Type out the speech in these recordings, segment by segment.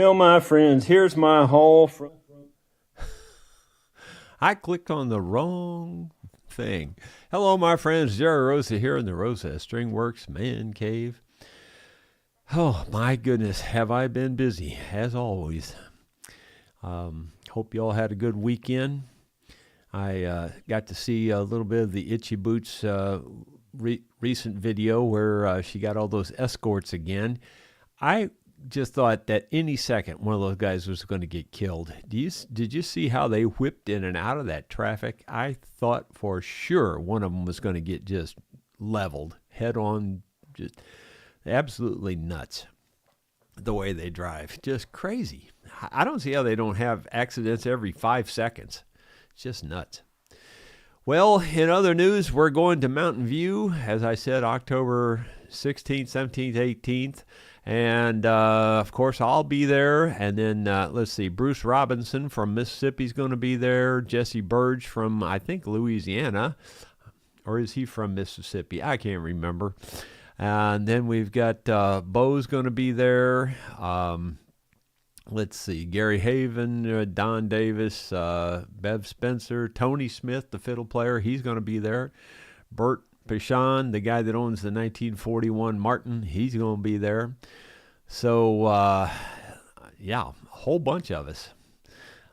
Well, my friends, here's my haul from. I clicked on the wrong thing. Hello, my friends. Jerry Rosa here in the Rosa Stringworks Man Cave. Oh, my goodness, have I been busy, as always. Hope you all had a good weekend. I got to see a little bit of the Itchy Boots recent video where she got all those escorts again. I just thought that any second one of those guys was going to get killed. Did you see how they whipped in and out of that traffic? I thought for sure one of them was going to get just leveled head on, just absolutely nuts. The way they drive, just crazy. I don't see how they don't have accidents every 5 seconds. It's just nuts. Well, in other news, we're going to Mountain View, as I said, October 16th, 17th, 18th. And, of course, I'll be there. And then, let's see, Bruce Robinson from Mississippi is going to be there. Jesse Burge from, I think, Louisiana. Or is he from Mississippi? I can't remember. And then we've got Bo's going to be there. Let's see, Gary Haven, Don Davis, Bev Spencer, Tony Smith, the fiddle player, he's going to be there. Bert Pichon, the guy that owns the 1941 Martin, he's going to be there. So, yeah, a whole bunch of us.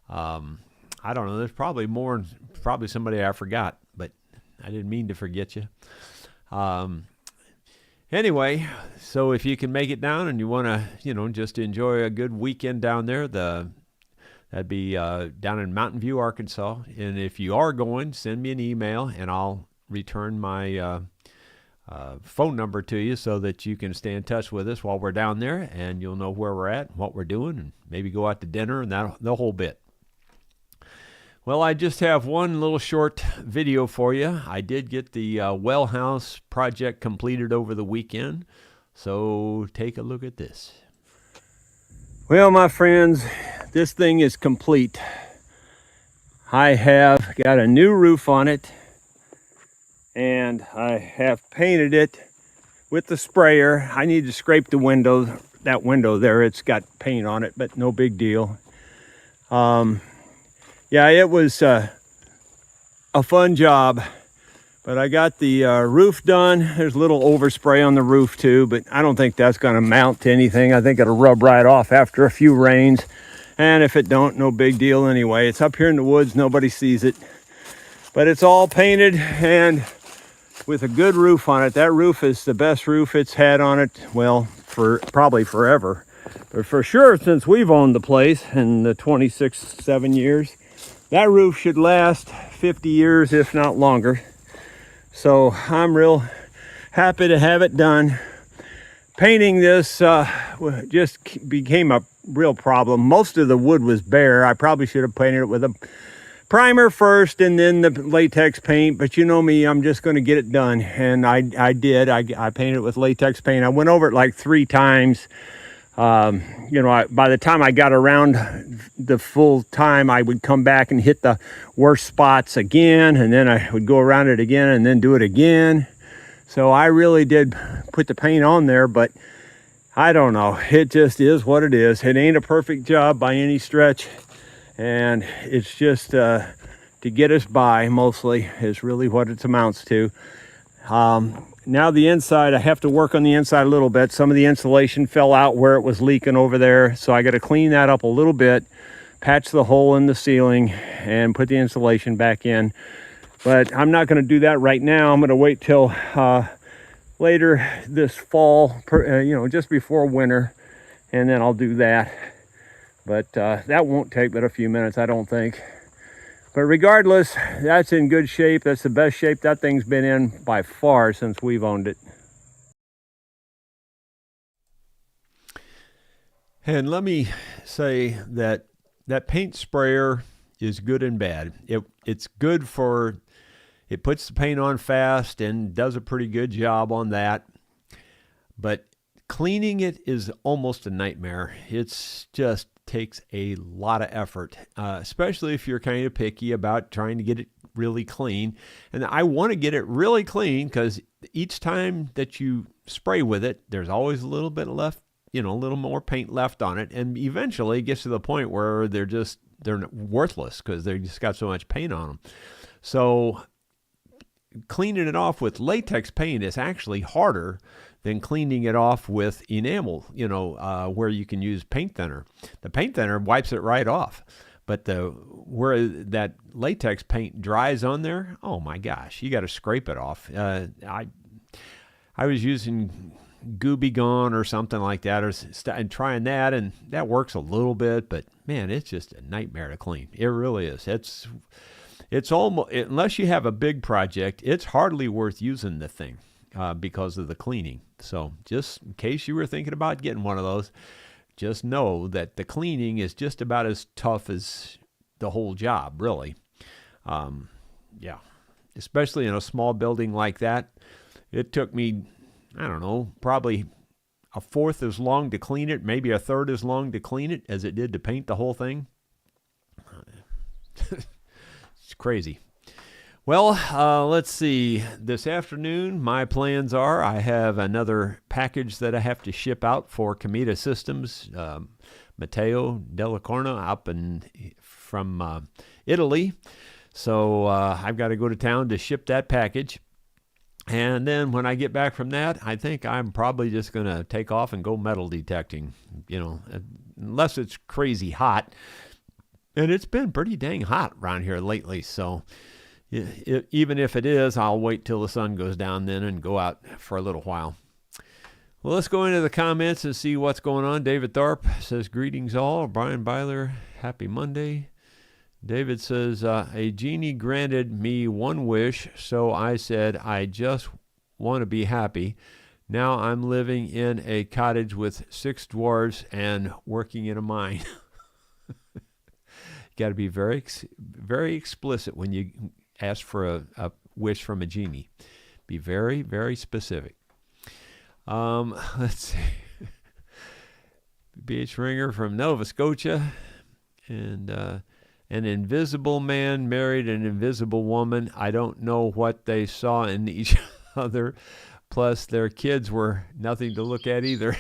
I don't know, there's probably more, probably somebody I forgot, but I didn't mean to forget you. Anyway, so if you can make it down and you want to, just enjoy a good weekend down there, that'd be down in Mountain View, Arkansas. And if you are going, send me an email and I'll return my phone number to you so that you can stay in touch with us while we're down there and you'll know where we're at, what we're doing, and maybe go out to dinner and the whole bit. Well, I just have one little short video for you. I did get the Wellhouse project completed over the weekend, so take a look at this. Well, my friends, this thing is complete. I have got a new roof on it, and I have painted it with the sprayer. I need to scrape the window, that window there. It's got paint on it, but no big deal. Yeah, it was a fun job, but I got the roof done. There's a little overspray on the roof too, but I don't think that's going to mount to anything. I think it'll rub right off after a few rains, and if it don't, no big deal anyway. It's up here in the woods, nobody sees it, but it's all painted and with a good roof on it. That roof is the best roof it's had on it, well, for probably forever, but for sure since we've owned the place in the 7 years. That roof should last 50 years, if not longer. So I'm real happy to have it done. Painting this just became a real problem. Most of the wood was bare. I probably should have painted it with a primer first and then the latex paint, but you know me, I'm just going to get it done. And I did. I painted it with latex paint. I went over it like 3 times. By the time I got around the full time, I would come back and hit the worst spots again, and then I would go around it again and then do it again. So I really did put the paint on there, but I don't know. It just is what it is. It ain't a perfect job by any stretch, and it's just to get us by mostly is really what it amounts to. Now the inside, I have to work on the inside a little bit. Some of the insulation fell out where it was leaking over there, so I got to clean that up a little bit, patch the hole in the ceiling, and put the insulation back in. But I'm not going to do that right now. I'm going to wait till later this fall, just before winter, and then I'll do that. But that won't take but a few minutes, I don't think. But regardless, that's in good shape. That's the best shape that thing's been in by far since we've owned it. And let me say that paint sprayer is good and bad. It's good for, it puts the paint on fast and does a pretty good job on that. But cleaning it is almost a nightmare. It's just takes a lot of effort, especially if you're kind of picky about trying to get it really clean. And I want to get it really clean because each time that you spray with it, there's always a little bit left a little more paint left on it, and eventually it gets to the point where they're worthless because they just got so much paint on them. So cleaning it off with latex paint is actually harder than cleaning it off with enamel, where you can use paint thinner. The paint thinner wipes it right off. But where that latex paint dries on there, oh my gosh, you got to scrape it off. I was using Gooby Gone or something like that, and trying that, and that works a little bit. But man, it's just a nightmare to clean. It really is. It's almost, unless you have a big project, it's hardly worth using the thing because of the cleaning. So just in case you were thinking about getting one of those, just know that the cleaning is just about as tough as the whole job, really. Yeah, especially in a small building like that. It took me, I don't know, probably a fourth as long to clean it, maybe a third as long to clean it as it did to paint the whole thing. It's crazy. Well, let's see. This afternoon, my plans are I have another package that I have to ship out for Cometa Systems, Matteo Delacorna up from Italy. So I've got to go to town to ship that package. And then when I get back from that, I think I'm probably just going to take off and go metal detecting, unless it's crazy hot. And it's been pretty dang hot around here lately, so even if it is, I'll wait till the sun goes down then and go out for a little while. Well, let's go into the comments and see what's going on. David Tharp says, greetings all. Brian Byler, happy Monday. David says, a genie granted me one wish, so I said, I just want to be happy. Now I'm living in a cottage with 6 dwarves and working in a mine. Got to be very, very explicit when you ask for a wish from a genie. Be very, very specific. Let's see. B.H. Ringer from Nova Scotia. And an invisible man married an invisible woman. I don't know what they saw in each other. Plus, their kids were nothing to look at either.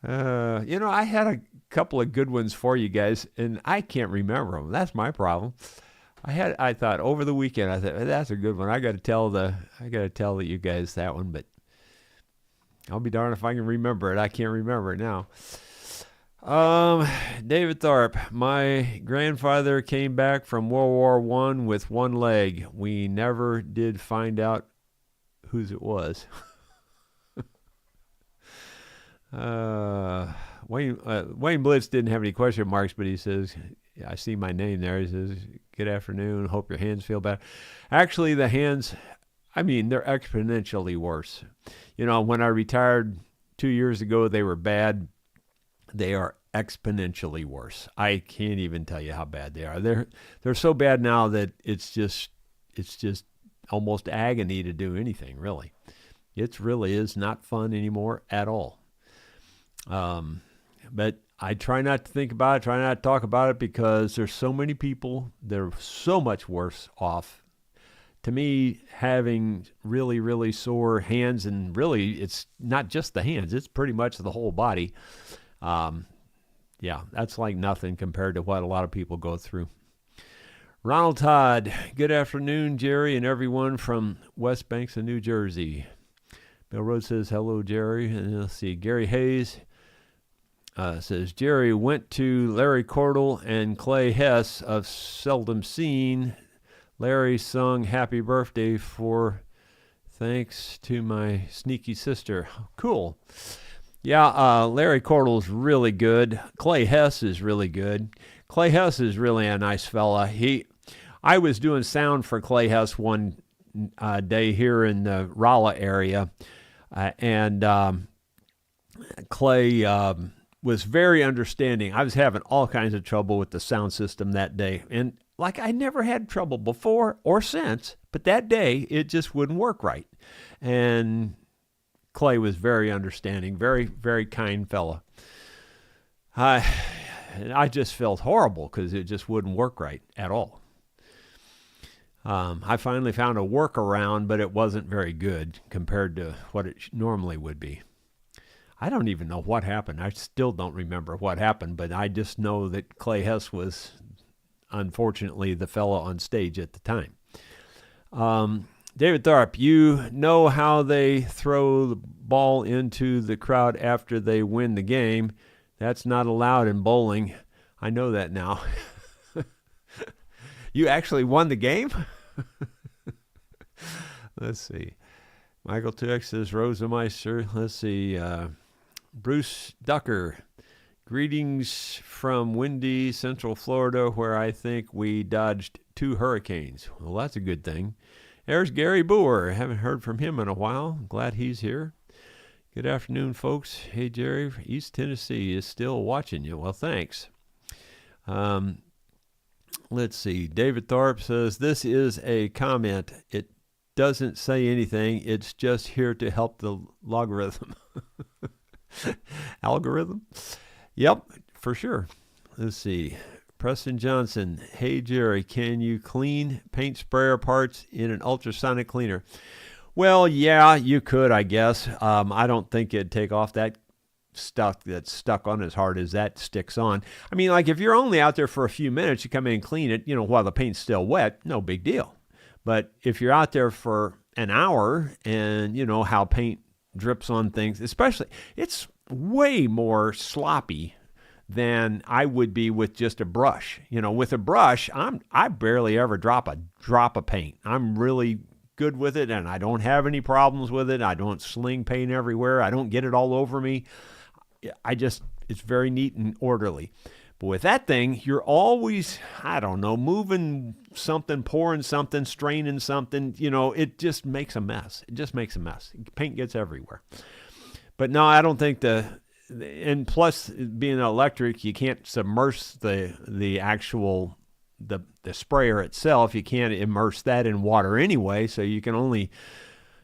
I had a couple of good ones for you guys, and I can't remember them. That's my problem. I thought over the weekend, I thought that's a good one. I got to tell you guys that one, but I'll be darned if I can remember it. I can't remember it now. David Tharp, my grandfather came back from World War I with one leg. We never did find out whose it was. Wayne Blitz didn't have any question marks, but he says, I see my name there. He says, good afternoon. Hope your hands feel better. Actually, the hands, they're exponentially worse. When I retired 2 years ago, they were bad. They are exponentially worse. I can't even tell you how bad they are. They're so bad now that it's just almost agony to do anything, really. It really is not fun anymore at all. But I try not to think about it, try not to talk about it, because there's so many people that are so much worse off. To me, having really, really sore hands, and really it's not just the hands, it's pretty much the whole body. That's like nothing compared to what a lot of people go through. Ronald Todd, good afternoon, Jerry and everyone from West Banks of New Jersey. Bill Rhodes says, hello, Jerry. And let's see, Gary Hayes says, Jerry went to Larry Cordell and Clay Hess of Seldom Seen. Larry sung Happy Birthday for thanks to my sneaky sister. Cool. Yeah, Larry Cordell's really good. Clay Hess is really good. Clay Hess is really a nice fella. I was doing sound for Clay Hess one day here in the Rolla area, and Clay was very understanding. I was having all kinds of trouble with the sound system that day, and I never had trouble before or since, but that day it just wouldn't work right. And Clay was very understanding, very, very kind fella. I just felt horrible because it just wouldn't work right at all. I finally found a workaround, but it wasn't very good compared to what it normally would be. I don't even know what happened. I still don't remember what happened, but I just know that Clay Hess was, unfortunately, the fellow on stage at the time. David Tharp, you know how they throw the ball into the crowd after they win the game. That's not allowed in bowling. I know that now. You actually won the game? Let's see. Michael Tuck says, Rosemeister. Let's see. Bruce Ducker. Greetings from windy Central Florida, where I think we dodged 2 hurricanes. Well, that's a good thing. There's Gary Boer. Haven't heard from him in a while. Glad he's here. Good afternoon, folks. Hey, Jerry. East Tennessee is still watching you. Well, thanks. Let's see. David Tharp says, this is a comment. It doesn't say anything. It's just here to help the logarithm. Algorithm? Yep, for sure. Let's see. Preston Johnson. Hey, Jerry, can you clean paint sprayer parts in an ultrasonic cleaner? Well, yeah, you could, I guess. I don't think it'd take off that stuff that's stuck on as hard as that sticks on. I mean, like if you're only out there for a few minutes, you come in and clean it, while the paint's still wet, no big deal. But if you're out there for an hour and how paint drips on things, especially, it's way more sloppy than I would be with just a brush. With a brush, I barely ever drop a drop of paint. I'm really good with it, and I don't have any problems with it. I don't sling paint everywhere. I don't get it all over me. It's very neat and orderly. But with that thing, you're always, moving something, pouring something, straining something. It just makes a mess. Paint gets everywhere. But no, I don't think and plus being electric, you can't submerge the actual the sprayer itself. You can't immerse that in water anyway, so you can only,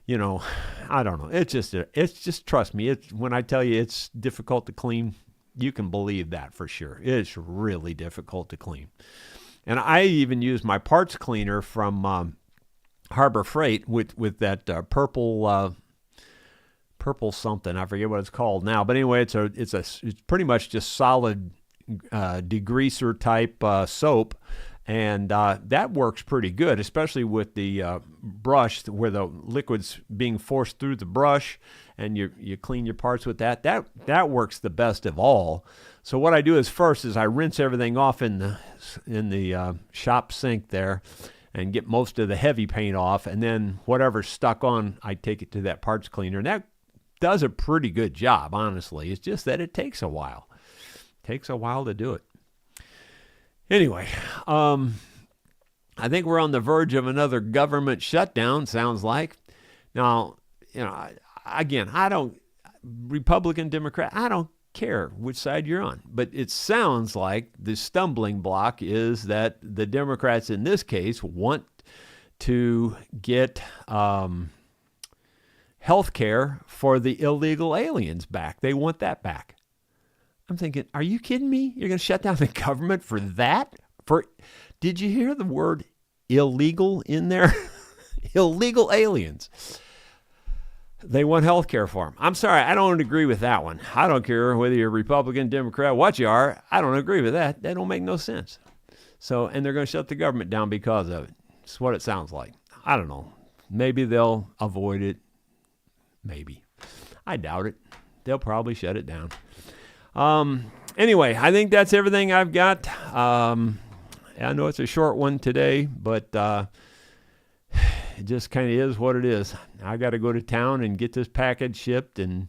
I don't know. It's just trust me. When I tell you it's difficult to clean, you can believe that for sure. It's really difficult to clean. And I even use my parts cleaner from Harbor Freight with that purple something. I forget what it's called now, but anyway, it's pretty much just solid degreaser type soap, and that works pretty good, especially with the brush where the liquid's being forced through the brush, and you clean your parts with that. That works the best of all. So what I do is I rinse everything off in the shop sink there, and get most of the heavy paint off, and then whatever's stuck on, I take it to that parts cleaner, and that does a pretty good job, honestly. It's just that it takes a while. It takes a while to do it. Anyway, I think we're on the verge of another government shutdown, sounds like. Now, again, Republican, Democrat, I don't care which side you're on. But it sounds like the stumbling block is that the Democrats in this case want to get health care for the illegal aliens back. They want that back. I'm thinking, are you kidding me? You're going to shut down the government for that? Did you hear the word illegal in there? Illegal aliens. They want health care for them. I'm sorry, I don't agree with that one. I don't care whether you're Republican, Democrat, what you are. I don't agree with that. That don't make no sense. And they're going to shut the government down because of it. That's what it sounds like. I don't know. Maybe they'll avoid it. Maybe. I doubt it. They'll probably shut it down. Anyway, I think that's everything I've got. I know it's a short one today, but it just kind of is what it is. I got to go to town and get this package shipped and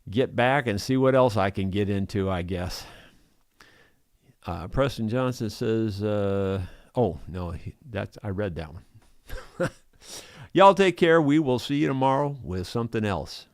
get back and see what else I can get into, I guess. Preston Johnson says, oh, no, I read that one. Y'all take care. We will see you tomorrow with something else.